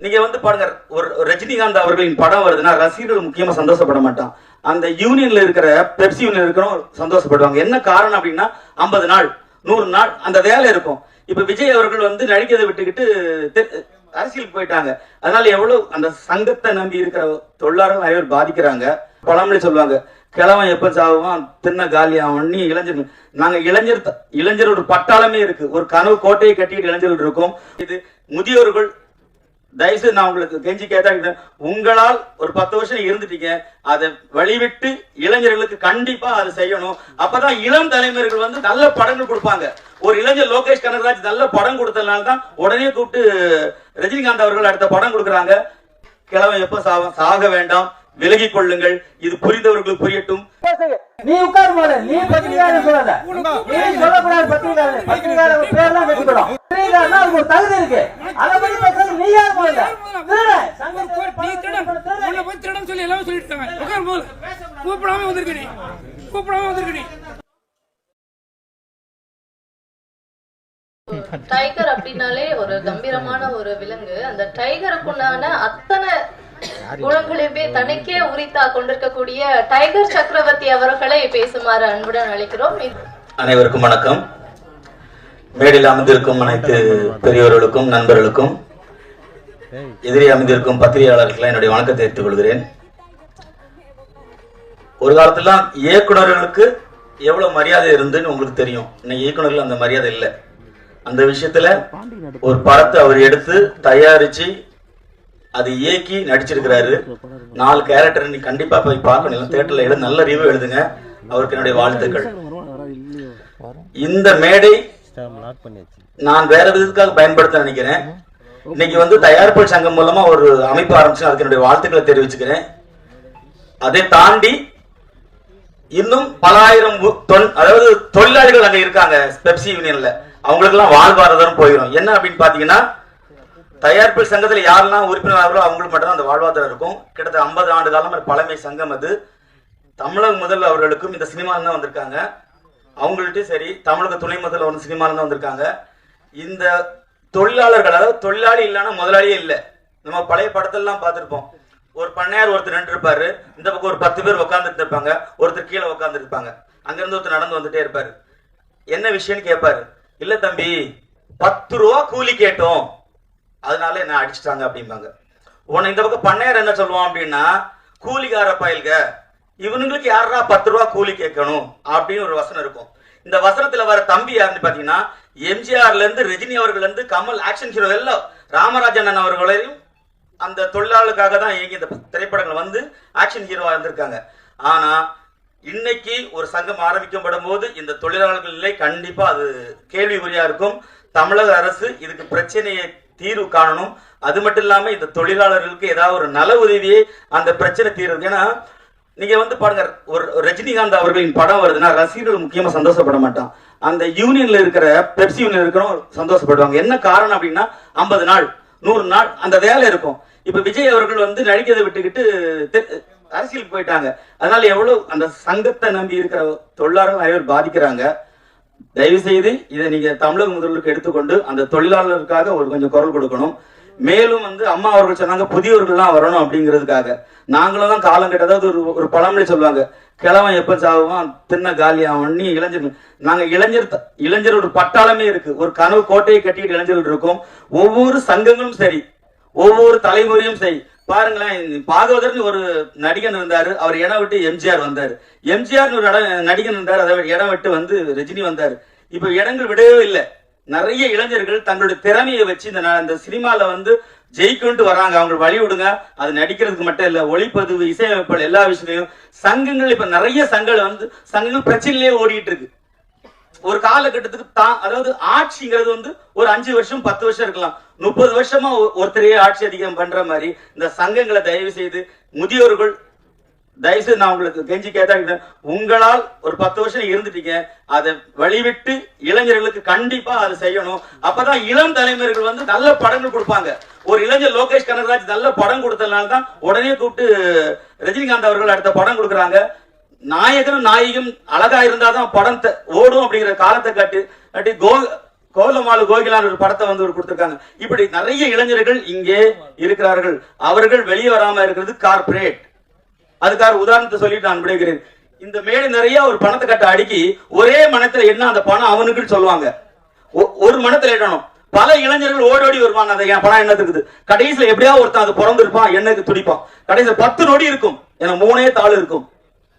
நீங்க வந்து பாருங்க, ஒரு ரஜினிகாந்த் அவர்களின் படம் வருதுன்னா ரசிகர்கள் முக்கியமா சந்தோஷப்பட மாட்டான். அந்த யூனியன்ல இருக்கிற பெப்சி யூனியன் இருக்கிறவங்க சந்தோஷப்படுவாங்க. என்ன காரணம் அப்படின்னா 50 நாள் 100 நாள் அந்த வேலை இருக்கும். இப்ப விஜய் அவர்கள் வந்து நடிக்கிறதை விட்டுக்கிட்டு அரசியலுக்கு போயிட்டாங்க. அதனால எவ்வளவு அந்த சங்கத்தை நம்பி இருக்கிற தொழிலாளர்கள் நிறைய பேர் பாதிக்கிறாங்க. பழமொழி சொல்லுவாங்க, கிழவன் எப்ப சாவுவான் தின்ன காலியாவன். இளைஞர்கள் நாங்க இளைஞர் ஒரு பட்டாளமே இருக்கு. ஒரு கனவு கோட்டையை கட்டிட்டு இளைஞர்கள் இருக்கும். இது முதியோர்கள் தயவுசெய்து நான் உங்களுக்கு கெஞ்சி கேட்டா, உங்களால் ஒரு 10 வருஷம் இருந்துட்டீங்க, அதை வழிவிட்டு இளைஞர்களுக்கு கண்டிப்பா அதை செய்யணும். அப்பதான் இளம் தலைமுறைகள் வந்து நல்ல படங்கள் கொடுப்பாங்க. ஒரு இளைஞர் லோகேஷ் கனகராஜ் நல்ல படம் கொடுத்ததுனால தான் உடனே கூப்பிட்டு ரஜினிகாந்த் அவர்கள் அடுத்த படம் கொடுக்குறாங்க. கிழவன் எப்ப சாக வேண்டாம், விலகி கொள்ளுங்கள், இது புரிந்தவர்களுக்கு புரியட்டும். நீ உட்கார் போல, நீ பத்திரிகையாளர் சொல்லாத, நீ சொல்லக்கூடாது. பத்திரிகையாளர் பேர்லாம் வெட்டிடும். பத்திரிகையாளர்னா அதுக்கு ஒரு தகுதி இருக்கு. அதை பத்தி பேசுறது நீ யார் போல? உன்னை போய் திருடம் சொல்லி எல்லாமே சொல்லிட்டாங்க. உட்கார் போல, கூப்பிடாம வந்திருக்கீங்க. டைகர் அப்படின்னாலே ஒரு கம்பீரமான ஒரு விலங்கு. அந்த டைகருக்குண்டான அத்தனை குணங்களையுமே தனக்கே உரித்தா கொண்டிருக்கக்கூடிய டைகர் சக்கரவர்த்தி அவர்களை பேசுமாறு அன்புடன் அழைக்கிறோம். அனைவருக்கும் வணக்கம். மேடையில் அமைந்திருக்கும் அனைத்து பெரியவர்களுக்கும் நண்பர்களுக்கும் எதிரே அமைந்திருக்கும் பத்திரிகையாளர்களுக்கு என்னுடைய வணக்கத்தை தெரிவித்துக் கொள்கிறேன். ஒரு காலத்துல இயக்குநர்களுக்கு எவ்வளவு மரியாதை இருந்துன்னு உங்களுக்கு தெரியும். இன்னைக்கு இயக்குநர்கள் அந்த மரியாதை இல்லை. அந்த விஷயத்துல ஒரு படத்தை அவர் எடுத்து தயாரிச்சு அது இயக்கி நடிச்சிருக்கிறாரு. 4 கேரக்டர் நீ கண்டிப்பா போய் பார்க்கணும். தியேட்டர்ல எழுத நல்ல ரிவ்யூ எழுதுங்க. அவருக்கு என்னுடைய வாழ்த்துக்கள். இந்த மேடை நான் வேற விதத்துக்காக பயன்படுத்த நினைக்கிறேன். இன்னைக்கு வந்து தயாரிப்பாளர் சங்கம் மூலமா ஒரு அமைப்பு ஆரம்பிச்சு அதுக்கு என்னுடைய வாழ்த்துக்களை தெரிவிச்சுக்கிறேன். அதை தாண்டி இன்னும் பல ஆயிரம் அதாவது தொழிலாளிகள் அங்க இருக்காங்க பெப்சி யூனியன்ல. அவங்களுக்கு எல்லாம் வாழ்வாதாரம் போயிடும். என்ன அப்படின்னு பாத்தீங்கன்னா, தயாரிப்பு சங்கத்தில் யாரெல்லாம் உறுப்பினர்களோ அவங்களுக்கு மட்டும்தான் அந்த வாழ்வாதாரம் இருக்கும். கிட்டத்தட்ட 50 ஆண்டு காலம் பழமை சங்கம் அது. தமிழக முதல் அவர்களுக்கும் இந்த சினிமாவில் தான் வந்திருக்காங்க. அவங்கள்ட்ட சரி, தமிழக துணை முதல் வந்து சினிமாவில் தான் வந்திருக்காங்க. இந்த தொழிலாளர்கள், அதாவது தொழிலாளி இல்லைன்னா முதலாளியே இல்லை. நம்ம பழைய படத்தெல்லாம் பார்த்துருப்போம். ஒரு பண்ணையார் ஒருத்தர் நின்று இருப்பாரு, இந்த பக்கம் ஒரு 10 பேர் உட்காந்துட்டு இருப்பாங்க, ஒருத்தர் கீழே உட்காந்துட்டு இருப்பாங்க. அங்கிருந்து ஒருத்தர் நடந்து வந்துட்டே இருப்பாரு. என்ன விஷயம்னு கேட்பாரு. இல்ல தம்பி, 10 ரூபா கூலி கேட்டோம், அதனால என்ன அடிச்சுட்டாங்க அப்படிம்பாங்க. உன்னை இந்த பக்கம் பண்ணையார் என்ன சொல்லுவான் அப்படின்னா, கூலிக்கார பயல்க, இவனுங்களுக்கு யாரா 10 ரூபா கூலி கேட்கணும் அப்படின்னு ஒரு வசனம் இருக்கும். இந்த வசனத்துல வர தம்பி யாருன்னு பாத்தீங்கன்னா, எம்ஜிஆர்ல இருந்து ரஜினி அவர்கள் இருந்து கமல் ஆக்ஷன் ஹீரோ எல்லாம் ராமராஜன் அவர்களையும் அந்த தொழிலாளர்களுக்காக தான் இயங்கி இந்த திரைப்படங்கள் வந்து ஆக்ஷன் ஹீரோவா இருந்திருக்காங்க. ஆனா இன்னைக்கு ஒரு சங்கம் ஆரம்பிக்கப்படும் போது இந்த தொழிலாளர்கள் நிலை கண்டிப்பா அது கேள்விக்குறியா இருக்கும். தமிழக அரசு இதுக்கு பிரச்சனையை தீர்வு காணணும். அது மட்டும் இல்லாம இந்த தொழிலாளர்களுக்கு ஏதாவது ஒரு நல உதவியை அந்த பிரச்சனை தீர்வு. ஏன்னா நீங்க வந்து பாருங்க, ஒரு ரஜினிகாந்த் அவர்களின் படம் வருதுன்னா ரசிகர்கள் முக்கியமா சந்தோஷப்பட மாட்டான். அந்த யூனியன்ல இருக்கிற பெப்சி யூனியன் இருக்கிறவங்க சந்தோஷப்படுவாங்க. என்ன காரணம் அப்படின்னா 50 நாள் 100 நாள் அந்த வேலை இருக்கும். இப்ப விஜய் அவர்கள் வந்து நடிக்கிறதை விட்டுக்கிட்டு அரசியலுக்கு போயிட்டாங்க. அதனால எவ்வளவு அந்த சங்கத்தை நம்பி இருக்கிற தொழிலாளர்கள் நிறைய பேர் பாதிக்கிறாங்க. தயவு செய்து இதை நீங்க தமிழக முதல்வருக்கு எடுத்துக்கொண்டு அந்த தொழிலாளருக்காக ஒரு கொஞ்சம் குரல் கொடுக்கணும். மேலும் வந்து அம்மா அவர்கள் சொன்னாங்க புதியவர்கள்லாம் வரணும் அப்படிங்கிறதுக்காக. நாங்களும் தான் காலம் கேட்ட, அதாவது ஒரு பழமொழி சொல்லுவாங்க, கிழவன் எப்ப சாவுவான் தின்ன காலியாவன். நாங்க இளைஞர் ஒரு பட்டாளமே இருக்கு. ஒரு கனவு கோட்டையை கட்டிட்டு இளைஞர்கள் இருக்கும். ஒவ்வொரு சங்கங்களும் சரி, ஒவ்வொரு தலைமுறையும் சரி. பாருங்களேன், பாகவதர்னு ஒரு நடிகன் இருந்தாரு, அவர் இடம் விட்டு எம்ஜிஆர் வந்தாரு. எம்ஜிஆர் ஒரு நடிகன் இருந்தாரு, அதை இடம் விட்டு வந்து ரஜினி வந்தாரு. இப்ப இடங்கள் விடவே இல்லை. நிறைய இளைஞர்கள் தங்களுடைய திறமையை வச்சு இந்த சினிமால வந்து ஜெயிக்கொண்டு வராங்க. அவங்க வழி விடுங்க. அது நடிக்கிறதுக்கு மட்டும் இல்ல, ஒளிப்பதிவு, இசையமைப்பு, எல்லா விஷயத்தையும் சங்கங்கள் இப்ப நிறைய சங்கங்கள் பிரச்சனையிலேயே ஓடிட்டு இருக்கு. ஒரு காலகட்டத்துக்கு அதாவது ஆட்சிங்கிறது வந்து ஒரு 5 வருஷம் 10 வருஷம் இருக்கலாம். 30 வருஷமா ஒருத்தரையே ஆட்சி அதிகம் பண்ற மாதிரி இந்த சங்கங்களை தயவு செய்து முதியோர்கள் தயவுசெய்து நான் உங்களுக்கு கெஞ்சி கேட்டா, உங்களால் ஒரு 10 வருஷம் இருந்துட்டீங்க, அதை வழிவிட்டு இளைஞர்களுக்கு கண்டிப்பா அதை செய்யணும். அப்பதான் இளம் தலைமுறைகள் வந்து நல்ல படங்கள் கொடுப்பாங்க. ஒரு இளைஞர் லோகேஷ் கனகராஜ் நல்ல படம் கொடுத்ததுனால தான் உடனே கூப்பிட்டு ரஜினிகாந்த் அவர்கள் அடுத்த படம் கொடுக்குறாங்க. நாயகனும் நாயகம் அழகா இருந்தாதான் படம் ஓடும் அப்படிங்கிற காலத்தை காட்டி கோலமாலு கோகிலான் ஒரு படத்தை வந்து ஒரு கொடுத்திருக்காங்க. இப்படி நிறைய இளைஞர்கள் இங்கே இருக்கிறார்கள். அவர்கள் வெளியே வராம இருக்கிறது கார்ப்பரேட். அதுக்காக உதாரணத்தை சொல்லிட்டு நான் விடுகிறேன். இந்த மேடை நிறைய ஒரு பணத்தை கட்ட அடுக்கி ஒரே மனத்துல என்ன அந்த பணம் அவனுக்குன்னு சொல்லுவாங்க. ஒரு மனத்துல எட்டணும். பல இளைஞர்கள் ஓடோடி வருவாங்க. அந்த பணம் என்னத்துக்குது? கடைசியில எப்படியா ஒருத்தன் அது பிறந்திருப்பான், எண்ணக்கு துடிப்பான். கடைசியில் 10 நொடி இருக்கும், எனக்கு 3 தாள் இருக்கும்.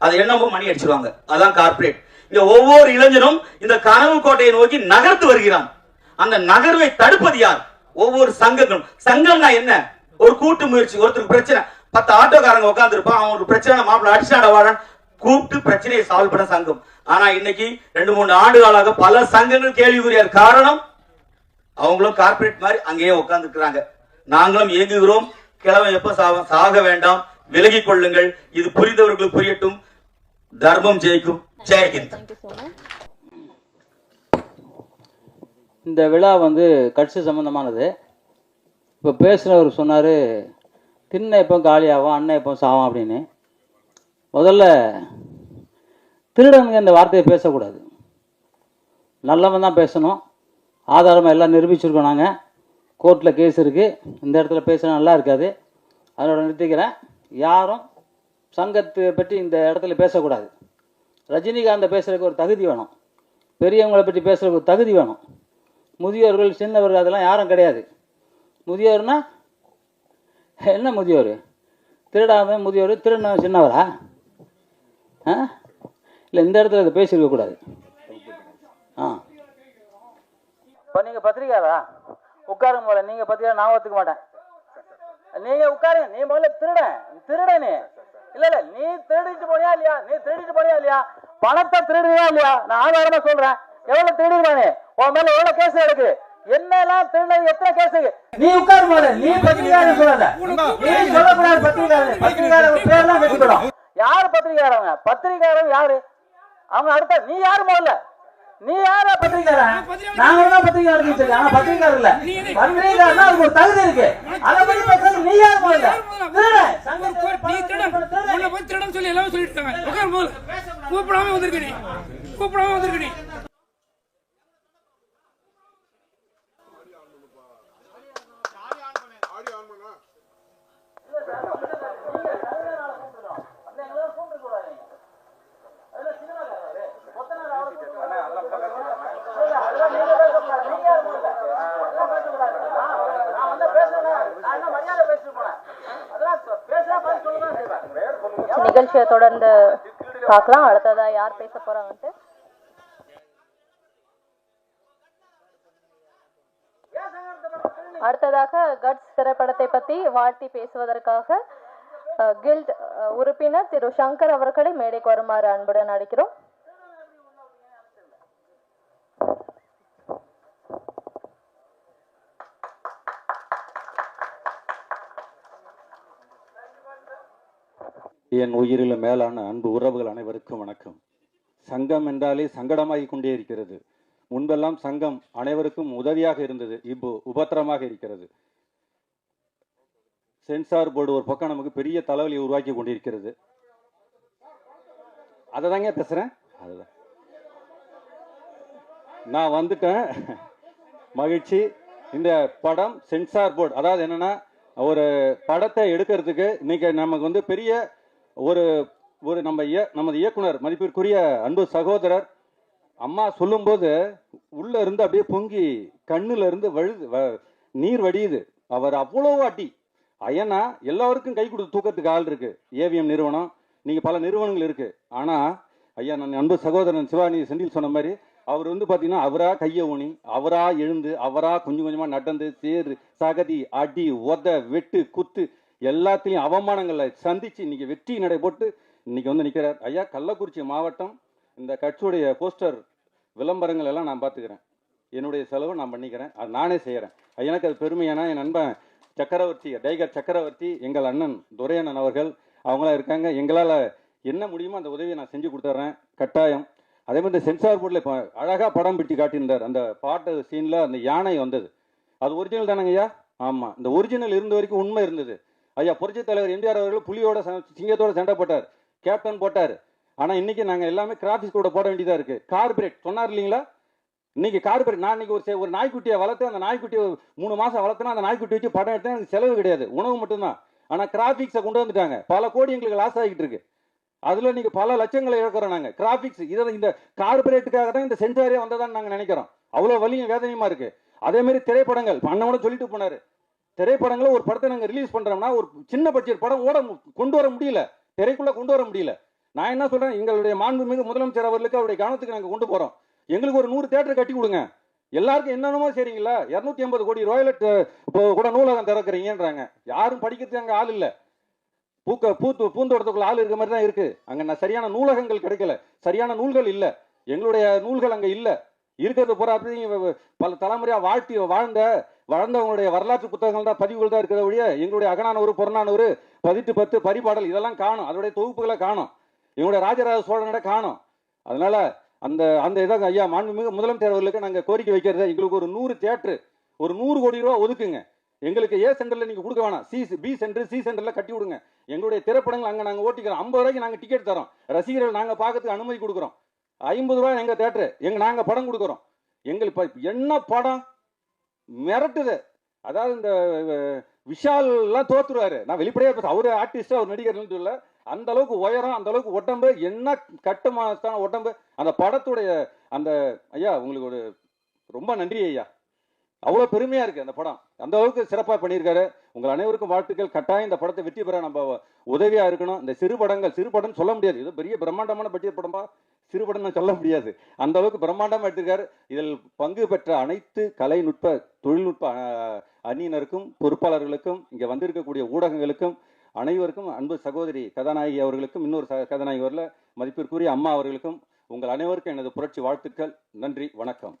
அது என்னமோ மணி அடிச்சிருவாங்க. அதான் கார்ப்பரேட். இங்க ஒவ்வொரு இளைஞனும் இந்த கனவு கோட்டையை நோக்கி நகர்த்து வருகிறான். அந்த நகர்வை தடுப்பது யார்? ஒவ்வொரு சங்கங்களும். சங்கம்னா என்ன? ஒரு கூட்டு முயற்சி. ஒருத்தருக்கு பிரச்சனை, 10 ஆட்டோக்காரங்க உட்கார்ந்து இருப்பான், அவங்களுக்கு பிரச்சனை, மாப்பிள்ள அடிச்சாடவாடன் கூப்பிட்டு பிரச்சனையை சால்வ் பண்ண சங்கம். ஆனா இன்னைக்கு 2-3 ஆண்டுகளாக பல சங்கங்கள் கேள்விக்குரியார். காரணம், அவங்களும் கார்ப்பரேட் மாதிரி அங்கேயே உட்கார்ந்து இருக்கிறாங்க. நாங்களும் இயங்குகிறோம். கிழமை எப்ப சாக வேண்டாம், விலகிக் கொள்ளுங்கள். இது புரிந்தவர்களுக்கு புரியட்டும். தர்மம் ஜெயிக்கும். ஜெயஹிந்த். இந்த விழா வந்து கட்சி சம்பந்தமானது. இப்போ பேசுகிறவர் சொன்னார், திண்ணை எப்போ காலியாகும், அண்ணன் எப்போ சாவும் அப்படின்னு. முதல்ல திருடனுங்க இந்த வார்த்தையை பேசக்கூடாது. நல்லவன் தான் பேசணும். ஆதாரமாக எல்லாம் நிரூபிச்சிருக்கோம். நாங்கள் கோர்ட்டில் கேஸ் இருக்குது. இந்த இடத்துல பேசுனா நல்லா இருக்காது. அதோட நிறுத்திக்கிறேன். யாரும் சங்கத்தை பற்றி இந்த இடத்துல பேசக்கூடாது. ரஜினிகாந்தை பேசுகிறதுக்கு ஒரு தகுதி வேணும். பெரியவங்களை பற்றி பேசுகிறதுக்கு ஒரு தகுதி வேணும். முதியோர்கள், சின்னவர்கள் அதெல்லாம் யாரும் கிடையாது. முதியோர்னா என்ன? முதியோர் திருடாத முதியோர், திருட சின்னவரா? இல்லை, இந்த இடத்துல அதை பேசியிருக்கக்கூடாது. இப்போ நீங்கள் பத்திரிக்கையாளா? உட்காருங்க போல. நீங்கள் பத்திரிக்கை நான் ஒத்துக்க மாட்டேன். நீங்கள் உட்காருங்க. நீ முதல்ல திருடனே. இல்ல நீ திருடிட்டு போனியா இல்லையா? பணத்தை திருடுறியா இல்லையா? நான் ஆதாரமா சொல்றேன். எவ்வளவு திருடுறானே? உன் மேல எவ்வளவு கேஸ் இருக்கு? என்னெல்லாம் திருடுறது? எத்தனை கேஸ்? நீ உட்காரு போல. நீ பத்திரிகையாளர் சொல்லாத. நீ சொல்லக்கூடாது. பத்திரிகையாளர் பேர்லாம் வச்சுக்கணும். யாரு பத்திரிகையாளவங்க? பத்திரிகையாளர் யாரு? அவங்க அடுத்த நீ யாரு? முதல்ல நீ யாரா பத்திரிகையாளர்? நாங்க தான் பத்திரிகையாளர் சொல்றோம். ஆனா பத்திரிகையாளர் இல்ல. பத்திரிகையாளர்னா அதுக்கு ஒரு தகுதி இருக்கு. அதை பத்தி பேசுறது நீ யார்? முதல்ல திருடன் சொல்லி எல்லாமே சொல்லிட்டாங்க. உட்கார் போல. கூப்பிடாம வந்திருக்கீங்க. நிகழ்ச்சியை தொடர்ந்து பார்க்கலாம். அடுத்ததா யார் பேச போறாங்கன்ட்டு. அடுத்ததாக கட்ஸ் திரைப்படத்தை பத்தி வாழ்த்தி பேசுவதற்காக கில்ட் உறுப்பினர் திரு சங்கர் அவர்களை மேடைக்கு வருமாறு அன்புடன் அழைக்கிறோம். என் உயிரில மேலான அன்பு உறவுகள் அனைவருக்கும் வணக்கம். சங்கம் என்றாலே சங்கடமாகி கொண்டே இருக்கிறது. முன்பெல்லாம் சங்கம் அனைவருக்கும் உதவியாக இருந்தது, இப்போ உபத்திரமாக இருக்கிறது. சென்சார் போர்டு ஒரு பக்கம் நமக்கு பெரிய தலைவலியை உருவாக்கி கொண்டிருக்கிறது. அதை தாங்க பேசுறேன். அதுதான் நான் வந்துட்டேன். மகிழ்ச்சி. இந்த படம் சென்சார் போர்டு, அதாவது என்னன்னா, ஒரு படத்தை எடுக்கிறதுக்கு இன்னைக்கு நமக்கு வந்து பெரிய ஒரு நமது இயக்குனர், மதிப்பிற்குரிய அன்பு சகோதரர் அம்மா சொல்லும்போது உள்ள இருந்து அப்படியே பொங்கி கண்ணுல இருந்து நீர் வடியுது. அவர் அவ்வளோ அடி. ஐயனா எல்லாருக்கும் கை கொடுத்து தூக்கத்துக்கு ஆள் இருக்கு. ஏவிஎம் நிறுவனம், நீங்க பல நிறுவனங்கள் இருக்கு. ஆனா ஐயா, நான் அன்பு சகோதரன் சிவானி செந்தில் சொன்ன மாதிரி அவர் வந்து பாத்தீங்கன்னா அவரா கையை ஊனி, அவரா எழுந்து, அவரா கொஞ்சம் கொஞ்சமா நடந்து, சேரு சகதி அடி உத வெட்டு குத்து எல்லாத்தையும் அவமானங்களை சந்திச்சு இன்னைக்கு வெற்றி நடை போட்டு இன்னைக்கு வந்து நிற்கிறார். ஐயா, கள்ளக்குறிச்சி மாவட்டம் இந்த கட்சியுடைய போஸ்டர் விளம்பரங்கள் எல்லாம் நான் பார்த்துக்கிறேன். என்னுடைய செலவு நான் பண்ணிக்கிறேன். அது நானே செய்கிறேன். எனக்கு அது பெருமையானா என் நண்பன் சக்கரவர்த்தி, டைகர் சக்கரவர்த்தி, எங்கள் அண்ணன் துரையண்ணன் அவர்கள் அவங்களாம் இருக்காங்க. எங்களால் என்ன முடியுமோ அந்த உதவியை நான் செஞ்சு கொடுத்துட்றேன் கட்டாயம். அதே மாதிரி இந்த சென்சார் போர்டில் இப்போ அழகாக படம் பிடிச்சி காட்டியிருந்தார். அந்த பாட்டு சீனில் அந்த யானை வந்தது, அது ஒரிஜினல் தானங்க ஐயா? ஆமாம், இந்த ஒரிஜினல் இருந்த வரைக்கும் உண்மை இருந்தது. ஐயா, புரட்சி தலைவர் எம்ஜிஆர் அவர்கள் புலியோட சிங்கத்தோட சண்டை போட்டார், கேப்டன் போட்டார். ஆனால் இன்னைக்கு நாங்கள் எல்லாமே கிராஃபிக்ஸ் கூட போட வேண்டியதாக இருக்குது. கார்பரேட் சொன்னார் இல்லைங்களா? இன்னைக்கு கார்பரேட், நான் இன்னைக்கு ஒரு நாய்க்குட்டியை வளர்த்து அந்த நாய்க்குட்டியை 3 மாசம் வளர்த்தனா அந்த நாய்க்குட்டி வச்சு படம் எடுத்தா எனக்கு செலவு கிடையாது, உணவு மட்டும்தான். ஆனா கிராபிக்ஸை கொண்டு வந்துட்டாங்க, பல கோடி எங்களுக்கு லாஸ் ஆகிட்டு இருக்கு. அதுல நீங்க பல லட்சங்களை இழக்கிறோம் நாங்க. கிராபிக்ஸ் இந்த கார்பரேட்டுக்காக தான் இந்த சென்சாரே வந்ததான்னு நாங்க நினைக்கிறோம். அவ்வளவு வலியும் வேதனையுமா இருக்கு. அதே மாதிரி திரைப்படங்கள் அண்ணன் கூட சொல்லிட்டு போனாரு, திரைப்படங்களை ஒரு படத்தை நாங்க ரிலீஸ் பண்றோம்னா ஒரு சின்ன பட்ஜெட் படம் கொண்டு வர முடியல, திரைக்குள்ள கொண்டு வர முடியல. நான் என்ன சொல்றேன், எங்களுடைய மாண்புமிகு முதலமைச்சர் அவர்களுக்கு அவருடைய கவனத்துக்கு நாங்க கொண்டு போறோம். எங்களுக்கு ஒரு 100 தியேட்டர் கட்டி கொடுங்க. எல்லாருக்கும் என்னென்னமோ சரிங்களா, 250 கோடி ரூபாயில கூட நூலகம் திறக்கிறீங்கன்றாங்க. யாரும் படிக்கிறதுக்கு அங்க ஆள் இல்ல. பூந்தோட்டத்துக்குள்ள ஆள் இருக்க மாதிரி தான் இருக்கு. அங்க சரியான நூலகங்கள் கிடைக்கல, சரியான நூல்கள் இல்ல, எங்களுடைய நூல்கள் அங்க இல்ல. இருக்கிறது பூரா பல தலைமுறையா வாழ்ந்தவங்களுடைய வரலாற்று புத்தகங்கள் தான், பதிவுகள் தான் இருக்கிற வழிய எங்களுடைய அகநானூறு, புறநானூறு, 10 பரிபாடல் இதெல்லாம் காணும், அதோடைய தொகுப்புகளை காணும், எங்களுடைய ராஜராஜ சோழனோட காணும். அதனால அந்த இதாக ஐயா மாண்புமிகு முதலமைச்சர் அவர்களுக்கு நாங்கள் கோரிக்கை வைக்கிறது, எங்களுக்கு ஒரு 100 தியேட்டர், ஒரு 100 கோடி ரூபா ஒதுக்குங்க. எங்களுக்கு ஏ சென்டர்ல நீங்க கொடுக்க வேணாம், பி சென்டர், சி சென்டர்ல கட்டி விடுங்க. எங்களுடைய திரைப்படங்கள் அங்க நாங்க ஓட்டிக்கிறோம். 50 ரூபாய்க்கு நாங்க டிக்கெட் தரோம், ரசிகர்கள் நாங்க பார்க்கறதுக்கு அனுமதி கொடுக்குறோம். 50 ரூபாய் எங்க தியேட்டர், நாங்க படம் கொடுக்குறோம். எங்களுக்கு என்ன படம் மிரட்டுது. அதாவது இந்த விஷால் எல்லாம் தோத்துருவாரு. நான் வெளிப்படையா பேச, அவரு ஆர்டிஸ்ட், அவர் நடிகர் இல்ல, அந்த அளவுக்கு உயரம், அந்த அளவுக்கு உடம்பு, என்ன கட்டுமான உடம்பு, அந்த படத்துடைய அந்த ஐயா உங்களுக்கு ஒரு ரொம்ப நன்றி ஐயா. அவ்வளவு பெருமையா இருக்கு அந்த படம், அந்த அளவுக்கு சிறப்பா பண்ணியிருக்காரு. உங்கள் அனைவருக்கும் வாழ்த்துக்கள். கட்டாயம் இந்த படத்தை வெற்றி பெற நம்ம உதவியா இருக்கணும். இந்த சிறு படம் சொல்ல முடியாது, இது பெரிய பிரம்மாண்டமான பட்ஜெட் படமா, சிறு படம் சொல்ல முடியாது, அந்த அளவுக்கு பிரம்மாண்டமா எடுத்திருக்காரு. இதில் பங்கு பெற்ற அனைத்து கலைநுட்ப தொழில்நுட்ப அணியினருக்கும் பொறுப்பாளர்களுக்கும் இங்க வந்திருக்கக்கூடிய ஊடகங்களுக்கும் அனைவருக்கும், அன்பு சகோதரி கதாநாயகி அவர்களுக்கும், இன்னொரு கதாநாயகி வரல மதிப்பிற்குரிய அம்மா அவர்களுக்கும், உங்கள் அனைவருக்கும் எனது புரட்சி வாழ்த்துக்கள். நன்றி, வணக்கம்.